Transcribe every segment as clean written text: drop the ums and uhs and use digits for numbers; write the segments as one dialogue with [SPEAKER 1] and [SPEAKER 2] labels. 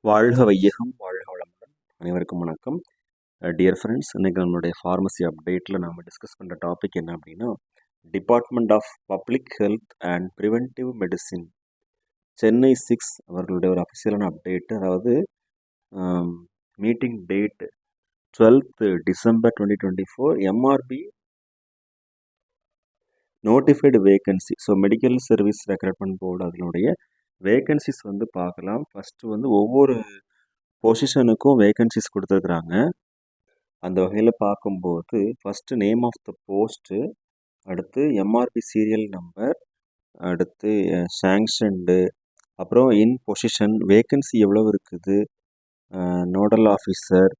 [SPEAKER 1] வாழ்க வையகம், வாழ்க வளமுடன். அனைவருக்கும் வணக்கம். டியர் ஃப்ரெண்ட்ஸ், இன்றைக்கி நம்மளுடைய ஃபார்மசி அப்டேட்டில் நம்ம டிஸ்கஸ் பண்ணுற டாபிக் என்ன அப்படின்னா, department of public health and preventive medicine Chennai 6 அவர்களுடைய ஒரு அஃபிஷியலான அப்டேட்டு. அதாவது meeting date 12th December 2024, MRB notified vacancy. So medical service recruitment board அதனுடைய வேகன்சிஸ் வந்து பார்க்கலாம். ஃபஸ்ட்டு வந்து ஒவ்வொரு பொசிஷனுக்கும் வேகன்சிஸ் கொடுத்துருக்குறாங்க. அந்த வகையில் பார்க்கும்போது first name of the post, அடுத்து எம்ஆர்பி சீரியல் நம்பர், அடுத்து சாங்ஷன்டு, அப்புறம் இன் பொசிஷன், வேகன்சி எவ்வளோ இருக்குது, நோடல் ஆஃபீஸர்,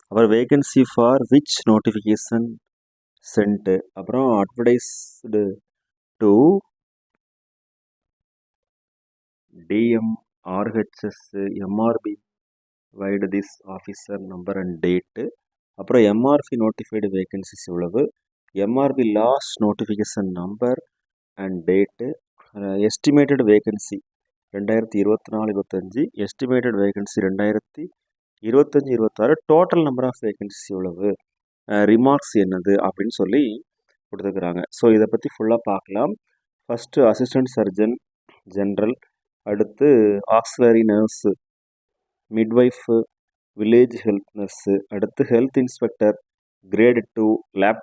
[SPEAKER 1] அப்புறம் vacancy for which notification sent, அப்புறம் advertised to DM, RHS, MRB vide this officer number and date, அப்புறம் எம்ஆர்பி நோட்டிஃபைடு வேகன்சிஸ் எவ்வளவு, MRB last notification number and date, estimated vacancy 2024-25, estimated vacancy 2025-26, total number of vacancies எவ்வளவு, remarks என்னது அப்படின்னு சொல்லி கொடுத்துருக்குறாங்க. So இதை பற்றி ஃபுல்லாக பார்க்கலாம். ஃபஸ்ட்டு அசிஸ்டன்ட் சர்ஜன் ஜென்ரல், அடுத்து auxiliary nurse, midwife, village health nurse, அடுத்து health inspector grade 2, lab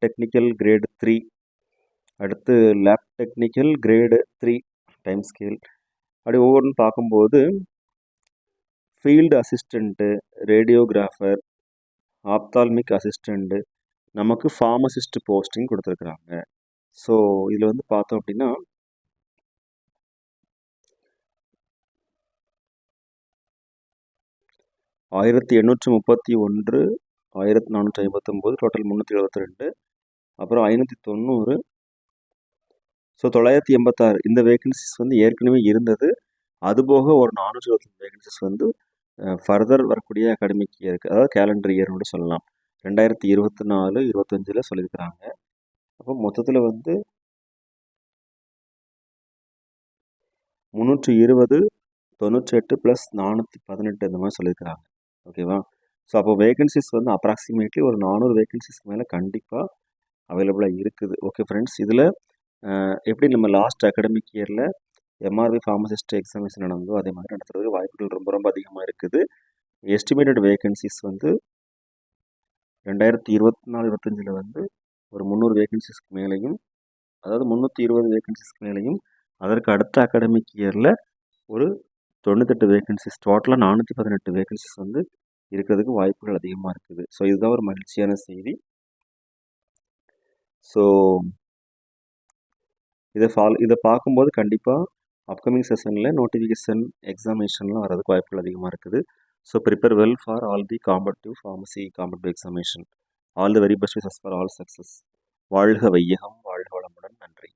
[SPEAKER 1] technical grade 3, அடுத்து lab technical grade 3 time scale. அப்படி ஒவ்வொன்றும் பார்க்கும்போது field assistant, radiographer, ophthalmic assistant, நமக்கு ஃபார்மசிஸ்ட் போஸ்டிங் கொடுத்துருக்குறாங்க. ஸோ இதில் வந்து பார்த்தோம் அப்படின்னா 1831, 1459, டோட்டல் 372, அப்புறம் 590, ஸோ 986. இந்த வேகன்சிஸ் வந்து ஏற்கனவே இருந்தது. அதுபோக ஒரு 425 வேகன்சிஸ் வந்து ஃபர்தர் வரக்கூடிய அகாடமிக் இயருக்கு, அதாவது கேலண்டர் இயர்னு சொல்லலாம், 2024-25 சொல்லியிருக்கிறாங்க. அப்போ மொத்தத்தில் வந்து 320, 98 + 418 இந்த மாதிரி சொல்லியிருக்கிறாங்க. ஓகேவா? ஸோ அப்போ வேகன்சிஸ் வந்து அப்ராக்சிமேட்லி ஒரு 400 வேகன்சிஸ்க்கு மேலே கண்டிப்பாக அவைலபிளாக இருக்குது. ஓகே ஃப்ரெண்ட்ஸ், இதில் எப்படி நம்ம லாஸ்ட் அகாடமிக் இயரில் எம்ஆர்பி ஃபார்மசிஸ்ட் எக்ஸாமினேஷன் நடந்ததோ அதே மாதிரி நடத்துறதுக்கு வாய்ப்புகள் ரொம்ப ரொம்ப அதிகமாக இருக்குது. எஸ்டிமேட்டட் வேகன்சிஸ் வந்து 2024-25 வந்து ஒரு 300 வேகன்சிஸ்க்கு மேலேயும், அதாவது 320 வேகன்சிஸ்க்கு மேலேயும், அதற்கு அடுத்த அகாடமிக் இயரில் ஒரு 98 வேகன்சிஸ், டோட்டலாக 418 வேகன்சிஸ் வந்து இருக்கிறதுக்கு வாய்ப்புகள் அதிகமாக இருக்குது. ஸோ இதுதான் ஒரு மகிழ்ச்சியான செய்தி. ஸோ இதை பார்க்கும்போது கண்டிப்பாக அப்கமிங் செஷனில் நோட்டிஃபிகேஷன் எக்ஸாமினேஷன்லாம் வரதுக்கு வாய்ப்புகள் அதிகமாக இருக்குது. So prepare well for all the competitive pharmacy competitive examination. All the very best wishes for all success. வாழ்க வையகம், வாழ்க வளமுடன். நன்றி.